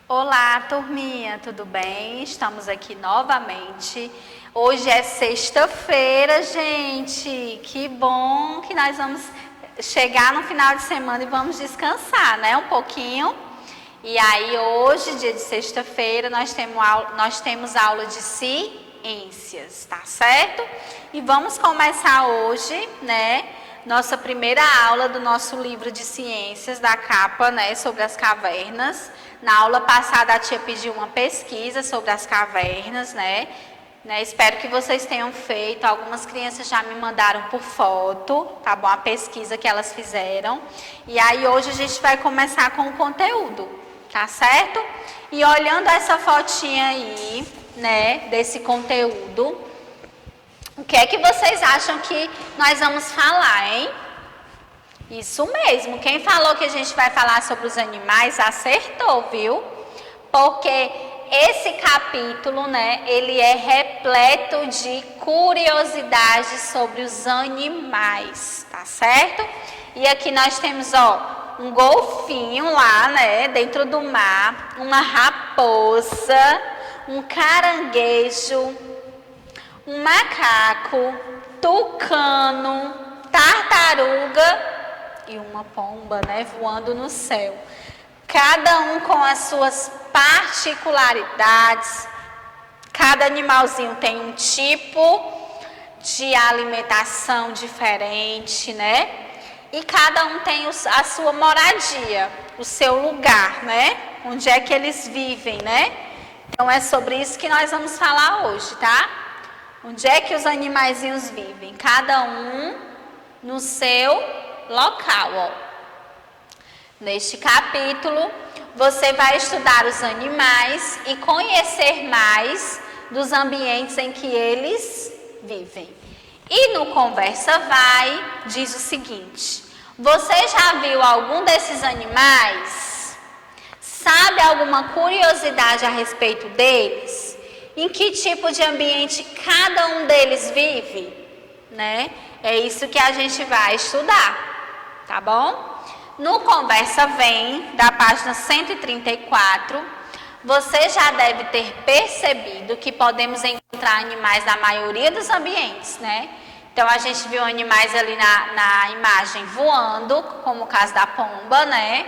Olá, turminha, tudo bem? Estamos aqui novamente. Hoje é sexta-feira, gente. Que bom que nós vamos chegar no final de semana e vamos descansar, né? Um pouquinho. E aí, hoje, dia de sexta-feira, nós temos aula de ciências, tá certo? E vamos começar hoje, né? Nossa primeira aula do nosso livro de ciências, da capa, né? Sobre as cavernas. Na aula passada, a tia pediu uma pesquisa sobre as cavernas, né? Espero que vocês tenham feito. Algumas crianças já me mandaram por foto, tá bom? A pesquisa que elas fizeram. E aí, hoje a gente vai começar com o conteúdo, tá certo? E olhando essa fotinha aí, né? Desse conteúdo, o que é que vocês acham que nós vamos falar, hein? Isso mesmo, quem falou que a gente vai falar sobre os animais acertou, viu? Porque esse capítulo, né, ele é repleto de curiosidades sobre os animais, tá certo? E aqui nós temos, ó, um golfinho lá, né, dentro do mar, uma raposa, um caranguejo, um macaco, tucano, tartaruga e uma pomba, né, voando no céu. Cada um com as suas particularidades. Cada animalzinho tem um tipo de alimentação diferente, né? E cada um tem a sua moradia, o seu lugar, né? Onde é que eles vivem, né? Então é sobre isso que nós vamos falar hoje, tá? Onde é que os animaizinhos vivem? Cada um no seu local, ó. Neste capítulo, você vai estudar os animais e conhecer mais dos ambientes em que eles vivem. E no Conversa Vai, diz o seguinte: você já viu algum desses animais? Sabe alguma curiosidade a respeito deles? Em que tipo de ambiente cada um deles vive? Né? É isso que a gente vai estudar, tá bom? No Conversa Vem, da página 134, você já deve ter percebido que podemos encontrar animais na maioria dos ambientes, né? Então, a gente viu animais ali na imagem voando, como o caso da pomba, né?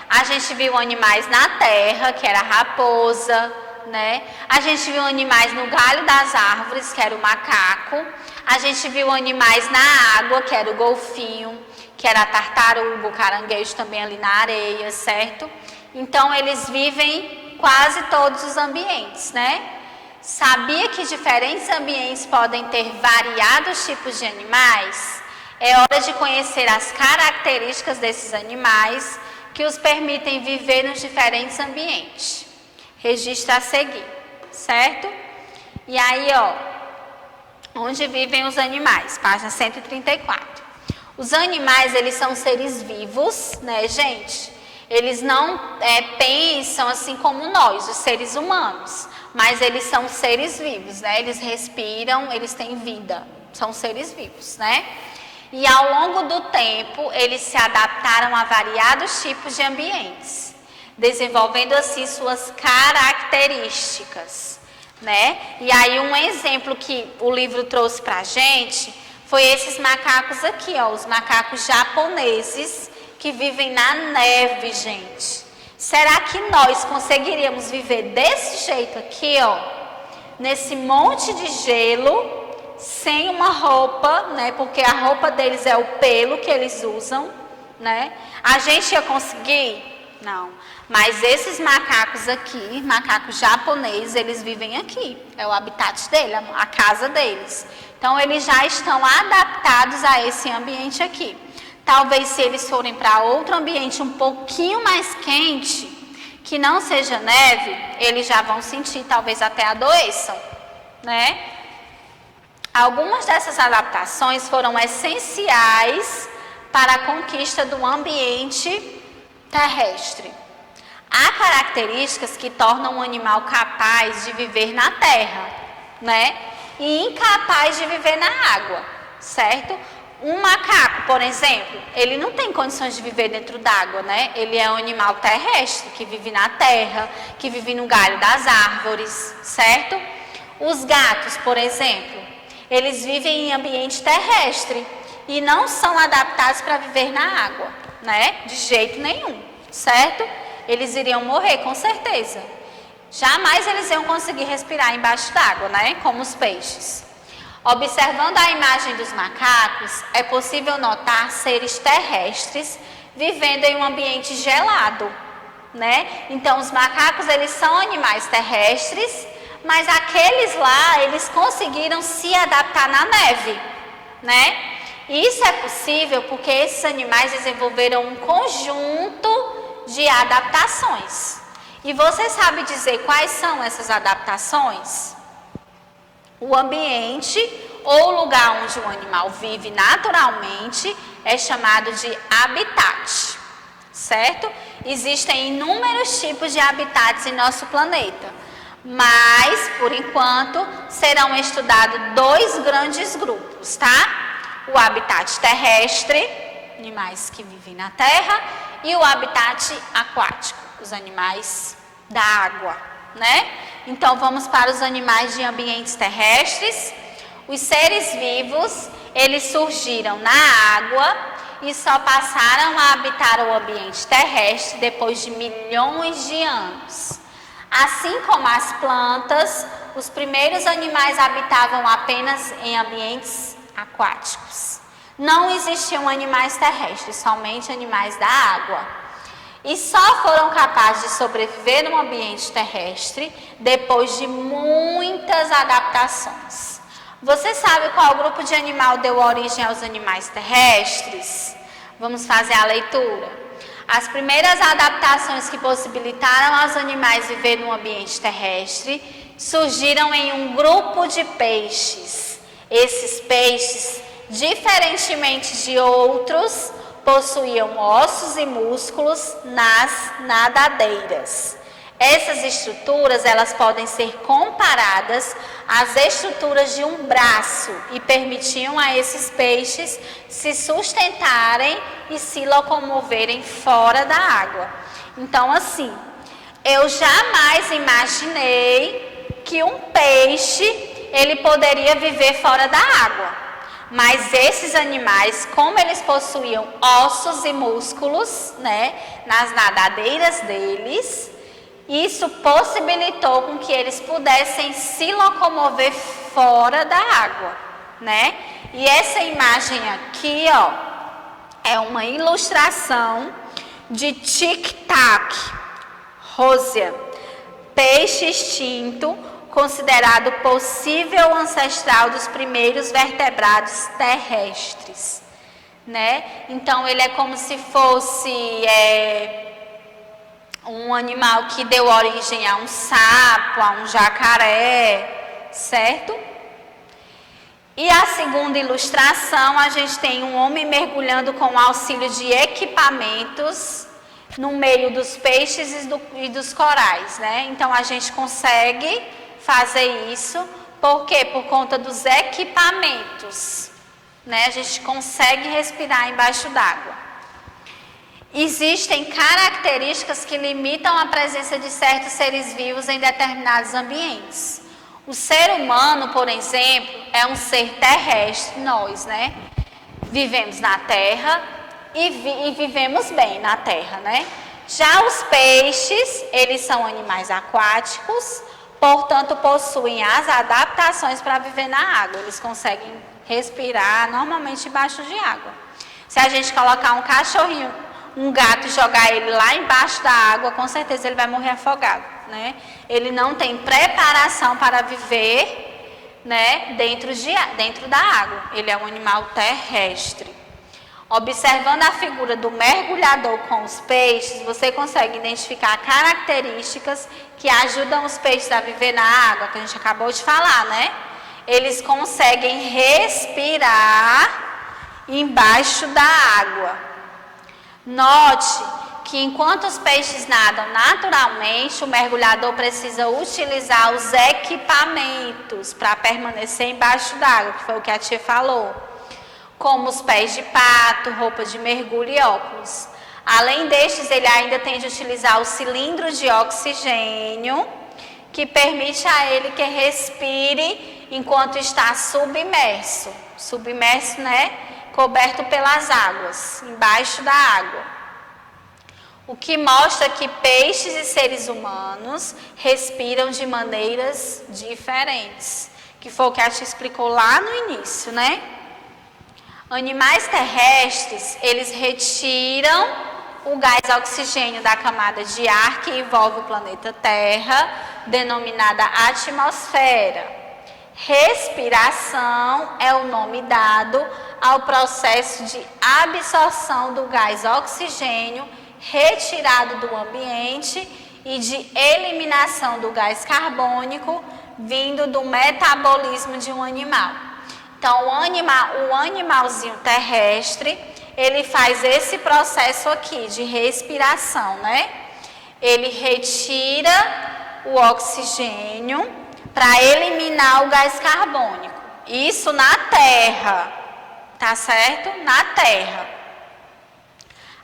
A gente viu animais na terra, que era a raposa, né? A gente viu animais no galho das árvores, que era o macaco. A gente viu animais na água, que era o golfinho, que era a tartaruga, o caranguejo também ali na areia, certo? Então, eles vivem quase todos os ambientes, né? Sabia que diferentes ambientes podem ter variados tipos de animais? É hora de conhecer as características desses animais que os permitem viver nos diferentes ambientes. Registra a seguir, certo? E aí, ó, onde vivem os animais? Página 134. Os animais, eles são seres vivos, né, gente? Eles não pensam assim como nós, os seres humanos, mas eles são seres vivos, né? Eles respiram, eles têm vida, são seres vivos, né? E ao longo do tempo, eles se adaptaram a variados tipos de ambientes, desenvolvendo assim suas características, né? E aí um exemplo que o livro trouxe pra gente foi esses macacos aqui, ó, os macacos japoneses que vivem na neve, gente. Será que nós conseguiríamos viver desse jeito aqui, ó, nesse monte de gelo, sem uma roupa, né? Porque a roupa deles é o pelo que eles usam, né? A gente ia conseguir? Não. Mas esses macacos aqui, macacos japoneses, eles vivem aqui. É o habitat deles, a casa deles. Então, eles já estão adaptados a esse ambiente aqui. Talvez se eles forem para outro ambiente um pouquinho mais quente, que não seja neve, eles já vão sentir, talvez até adoeçam, né? Algumas dessas adaptações foram essenciais para a conquista do ambiente terrestre. Há características que tornam o animal capaz de viver na terra, né? E incapaz de viver na água, certo? Um macaco, por exemplo, ele não tem condições de viver dentro d'água, né? Ele é um animal terrestre, que vive na terra, que vive no galho das árvores, certo? Os gatos, por exemplo, eles vivem em ambiente terrestre e não são adaptados para viver na água, né? De jeito nenhum, certo? Eles iriam morrer, com certeza. Jamais eles iam conseguir respirar embaixo d'água, né? Como os peixes. Observando a imagem dos macacos, é possível notar seres terrestres vivendo em um ambiente gelado, né? Então, os macacos, eles são animais terrestres, mas aqueles lá, eles conseguiram se adaptar na neve, né? E isso é possível porque esses animais desenvolveram um conjunto de adaptações. E você sabe dizer quais são essas adaptações? O ambiente ou lugar onde o animal vive naturalmente é chamado de habitat, certo? Existem inúmeros tipos de habitats em nosso planeta, mas, por enquanto, serão estudados 2 grandes grupos, tá? O habitat terrestre, animais que vivem na terra, e o habitat aquático, os animais da água, né? Então, vamos para os animais de ambientes terrestres. Os seres vivos, eles surgiram na água e só passaram a habitar o ambiente terrestre depois de milhões de anos. Assim como as plantas, os primeiros animais habitavam apenas em ambientes aquáticos. Não existiam animais terrestres, somente animais da água. E só foram capazes de sobreviver no ambiente terrestre depois de muitas adaptações. Você sabe qual grupo de animal deu origem aos animais terrestres? Vamos fazer a leitura. As primeiras adaptações que possibilitaram aos animais viver no ambiente terrestre surgiram em um grupo de peixes. Esses peixes, diferentemente de outros, possuíam ossos e músculos nas nadadeiras. Essas estruturas, elas podem ser comparadas às estruturas de um braço e permitiam a esses peixes se sustentarem e se locomoverem fora da água. Então, assim, eu jamais imaginei que um peixe, ele poderia viver fora da água. Mas esses animais, como eles possuíam ossos e músculos, né, nas nadadeiras deles, isso possibilitou com que eles pudessem se locomover fora da água, né? E essa imagem aqui, ó, é uma ilustração de tic-tac, Rosia, peixe extinto, considerado possível ancestral dos primeiros vertebrados terrestres, né? Então, ele é como se fosse um animal que deu origem a um sapo, a um jacaré, certo? E a segunda ilustração, a gente tem um homem mergulhando com auxílio de equipamentos no meio dos peixes e dos corais, né? Então, a gente consegue fazer isso, por quê? Por conta dos equipamentos, né? A gente consegue respirar embaixo d'água. Existem características que limitam a presença de certos seres vivos em determinados ambientes. O ser humano, por exemplo, é um ser terrestre, nós, né? Vivemos na terra e vivemos bem na terra, né? Já os peixes, eles são animais aquáticos, portanto, possuem as adaptações para viver na água. Eles conseguem respirar normalmente embaixo de água. Se a gente colocar um cachorrinho, um gato e jogar ele lá embaixo da água, com certeza ele vai morrer afogado, né? Ele não tem preparação para viver, né, dentro da água. Ele é um animal terrestre. Observando a figura do mergulhador com os peixes, você consegue identificar características que ajudam os peixes a viver na água, que a gente acabou de falar, né? Eles conseguem respirar embaixo da água. Note que enquanto os peixes nadam naturalmente, o mergulhador precisa utilizar os equipamentos para permanecer embaixo d'água, que foi o que a tia falou. como os pés de pato, roupa de mergulho e óculos. Além destes, ele ainda tem de utilizar o cilindro de oxigênio, que permite a ele que respire enquanto está submerso. Submerso, né? Coberto pelas águas, embaixo da água. O que mostra que peixes e seres humanos respiram de maneiras diferentes. Que foi o que a gente explicou lá no início, né? Animais terrestres, eles retiram o gás oxigênio da camada de ar que envolve o planeta Terra, denominada atmosfera. Respiração é o nome dado ao processo de absorção do gás oxigênio retirado do ambiente e de eliminação do gás carbônico vindo do metabolismo de um animal. Então, o animalzinho terrestre, ele faz esse processo aqui de respiração, né? Ele retira o oxigênio para eliminar o gás carbônico. Isso na Terra, tá certo? Na Terra.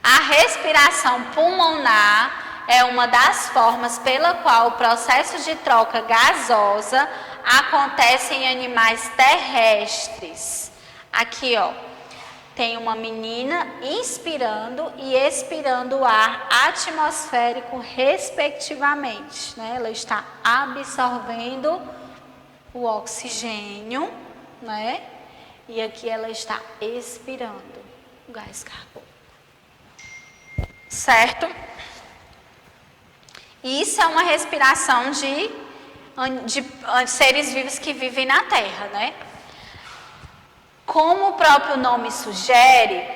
A respiração pulmonar é uma das formas pela qual o processo de troca gasosa acontece em animais terrestres. Aqui, ó, tem uma menina inspirando e expirando ar atmosférico respectivamente, né? Ela está absorvendo o oxigênio, né? E aqui ela está expirando o gás carbônico. Certo? Isso é uma respiração de seres vivos que vivem na Terra, né? Como o próprio nome sugere,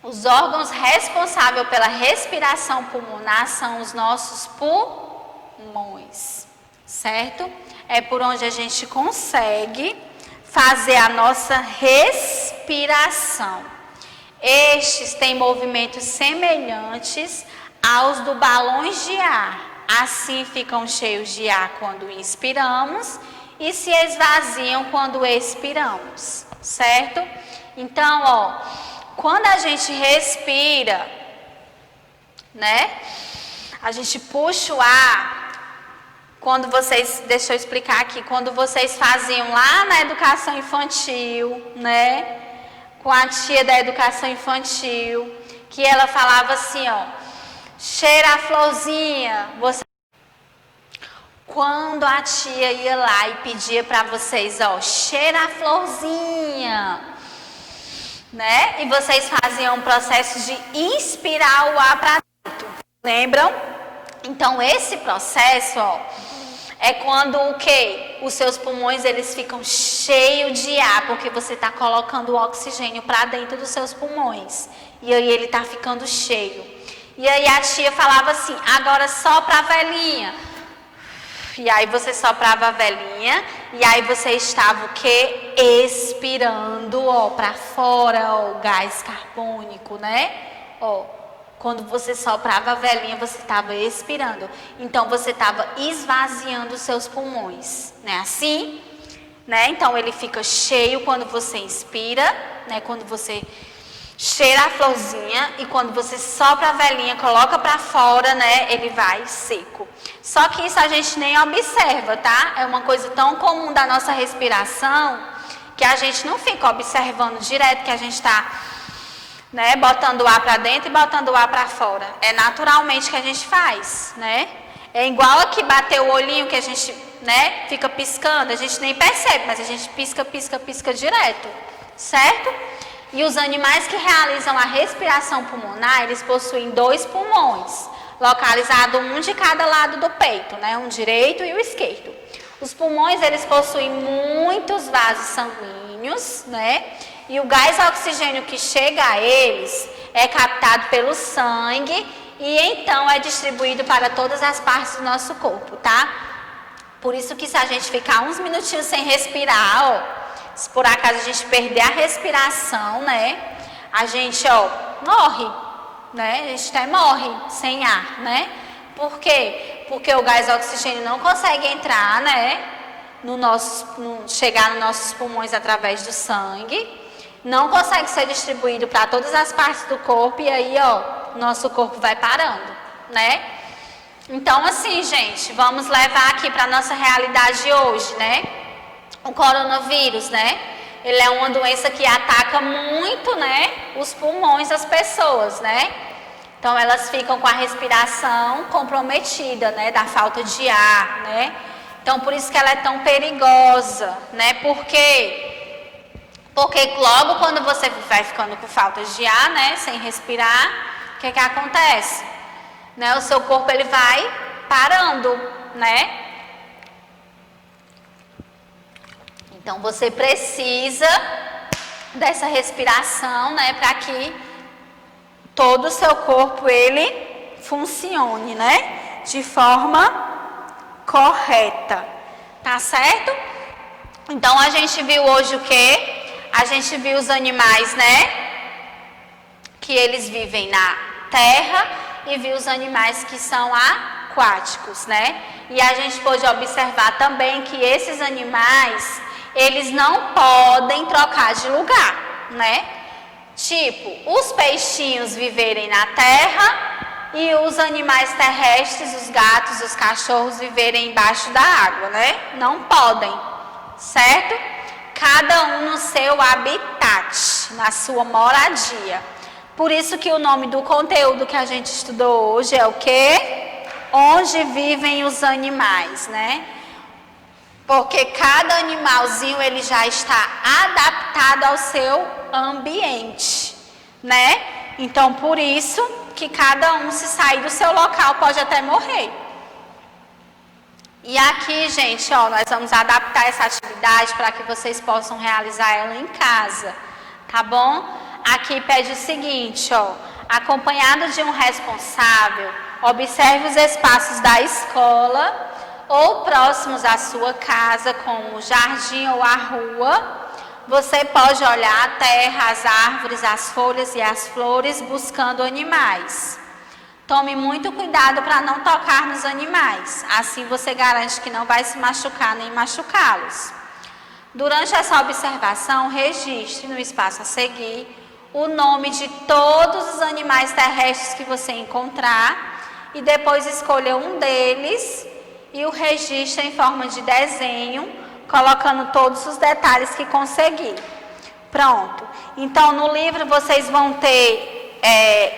os órgãos responsáveis pela respiração pulmonar são os nossos pulmões, certo? É por onde a gente consegue fazer a nossa respiração. Estes têm movimentos semelhantes aos do balões de ar. Assim ficam cheios de ar quando inspiramos e se esvaziam quando expiramos, certo? Então, ó, quando a gente respira, né? A gente puxa o ar. Deixa eu explicar aqui, quando vocês faziam lá na educação infantil, né? Com a tia da educação infantil, que ela falava assim, ó, cheira a florzinha. Quando a tia ia lá e pedia para vocês, ó, cheira a florzinha, né? E vocês faziam um processo de inspirar o ar para dentro, lembram? Então esse processo, ó, é quando o quê? Os seus pulmões, eles ficam cheios de ar, porque você está colocando o oxigênio para dentro dos seus pulmões. E aí ele está ficando cheio. E aí a tia falava assim, agora sopra a velhinha. E aí você soprava a velhinha, e aí você estava o quê? Expirando, ó, para fora, ó, o gás carbônico, né? Ó. Quando você soprava a velhinha, você estava expirando. Então, você estava esvaziando os seus pulmões, né? Assim, né? Então, ele fica cheio quando você inspira, né? Quando você cheira a florzinha. E quando você sopra a velhinha, coloca para fora, né? Ele vai seco. Só que isso a gente nem observa, tá? É uma coisa tão comum da nossa respiração, que a gente não fica observando direto que a gente está... né, botando o ar para dentro e botando o ar para fora. É naturalmente que a gente faz, né? É igual aqui bater o olhinho que a gente, né, fica piscando, a gente nem percebe, mas a gente pisca, pisca, pisca direto, certo? E os animais que realizam a respiração pulmonar, eles possuem 2 pulmões, localizados um de cada lado do peito, né, um direito e o esquerdo. Os pulmões, eles possuem muitos vasos sanguíneos, né? E o gás oxigênio que chega a eles é captado pelo sangue e então é distribuído para todas as partes do nosso corpo, tá? Por isso que se a gente ficar uns minutinhos sem respirar, ó, se por acaso a gente perder a respiração, né? A gente, ó, morre, né? A gente até morre sem ar, né? Por quê? Porque o gás oxigênio não consegue entrar, né? chegar nos nossos pulmões através do sangue, não consegue ser distribuído para todas as partes do corpo e aí, ó, nosso corpo vai parando, né? Então, assim, gente, vamos levar aqui para nossa realidade hoje, né? O coronavírus, né? Ele é uma doença que ataca muito, né, os pulmões das pessoas, né? Então, elas ficam com a respiração comprometida, né, da falta de ar, né? Então, por isso que ela é tão perigosa, né? Por quê? Porque logo quando você vai ficando com falta de ar, né, sem respirar, o que acontece? Né, o seu corpo ele vai parando, né? Então, você precisa dessa respiração, né, para que todo o seu corpo ele funcione, né, de forma correta, tá certo? Então, a gente viu hoje o quê? A gente viu os animais, né, que eles vivem na terra e viu os animais que são aquáticos, né? E a gente pôde observar também que esses animais eles não podem trocar de lugar, né? Tipo, os peixinhos viverem na terra e os animais terrestres, os gatos, os cachorros viverem embaixo da água, né? Não podem, certo? Cada um no seu habitat, na sua moradia. Por isso que o nome do conteúdo que a gente estudou hoje é o quê? Onde vivem os animais, né? Porque cada animalzinho ele já está adaptado ao seu ambiente, né? Então, por isso que cada um, se sair do seu local, pode até morrer. E aqui, gente, ó, nós vamos adaptar essa atividade para que vocês possam realizar ela em casa, tá bom? Aqui pede o seguinte, ó, acompanhado de um responsável, observe os espaços da escola ou próximos à sua casa, como o jardim ou a rua. Você pode olhar a terra, as árvores, as folhas e as flores buscando animais. Tome muito cuidado para não tocar nos animais, assim você garante que não vai se machucar nem machucá-los. Durante essa observação, registre no espaço a seguir o nome de todos os animais terrestres que você encontrar e depois escolha um deles e o registre em forma de desenho, colocando todos os detalhes que conseguir. Pronto. Então, no livro vocês vão ter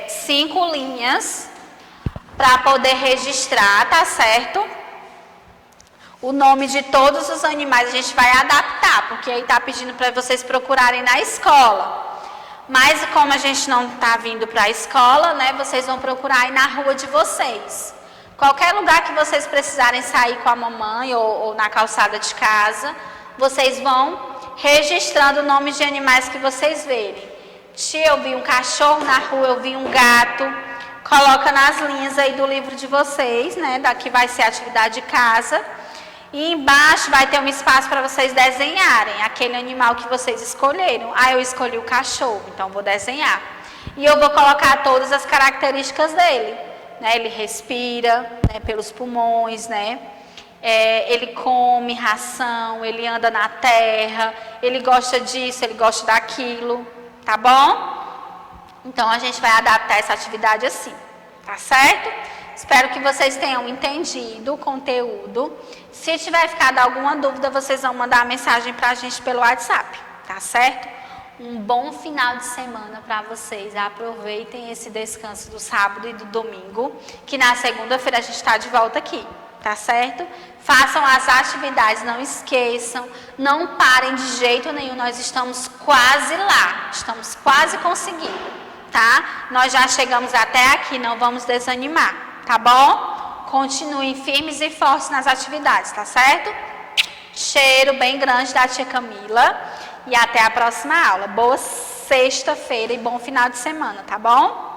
5 linhas para poder registrar, tá certo? O nome de todos os animais a gente vai adaptar, porque aí tá pedindo para vocês procurarem na escola. Mas como a gente não tá vindo para a escola, né, vocês vão procurar aí na rua de vocês. Qualquer lugar que vocês precisarem sair com a mamãe ou na calçada de casa, vocês vão registrando o nome de animais que vocês verem. Tia, eu vi um cachorro na rua, eu vi um gato. Coloca nas linhas aí do livro de vocês, né? Daqui vai ser a atividade de casa. E embaixo vai ter um espaço para vocês desenharem aquele animal que vocês escolheram. Ah, eu escolhi o cachorro, então vou desenhar. E eu vou colocar todas as características dele. Né? Ele respira, né, pelos pulmões, né? Ele come ração, ele anda na terra, ele gosta disso, ele gosta daquilo, tá bom? Então, a gente vai adaptar essa atividade assim, tá certo? Espero que vocês tenham entendido o conteúdo. Se tiver ficado alguma dúvida, vocês vão mandar a mensagem pra gente pelo WhatsApp, tá certo? Um bom final de semana para vocês. Aproveitem esse descanso do sábado e do domingo, que na segunda-feira a gente está de volta aqui, tá certo? Façam as atividades, não esqueçam, não parem de jeito nenhum, nós estamos quase lá, estamos quase conseguindo, tá? Nós já chegamos até aqui, não vamos desanimar, tá bom? Continuem firmes e fortes nas atividades, tá certo? Cheiro bem grande da tia Camila e até a próxima aula. Boa sexta-feira e bom final de semana, tá bom?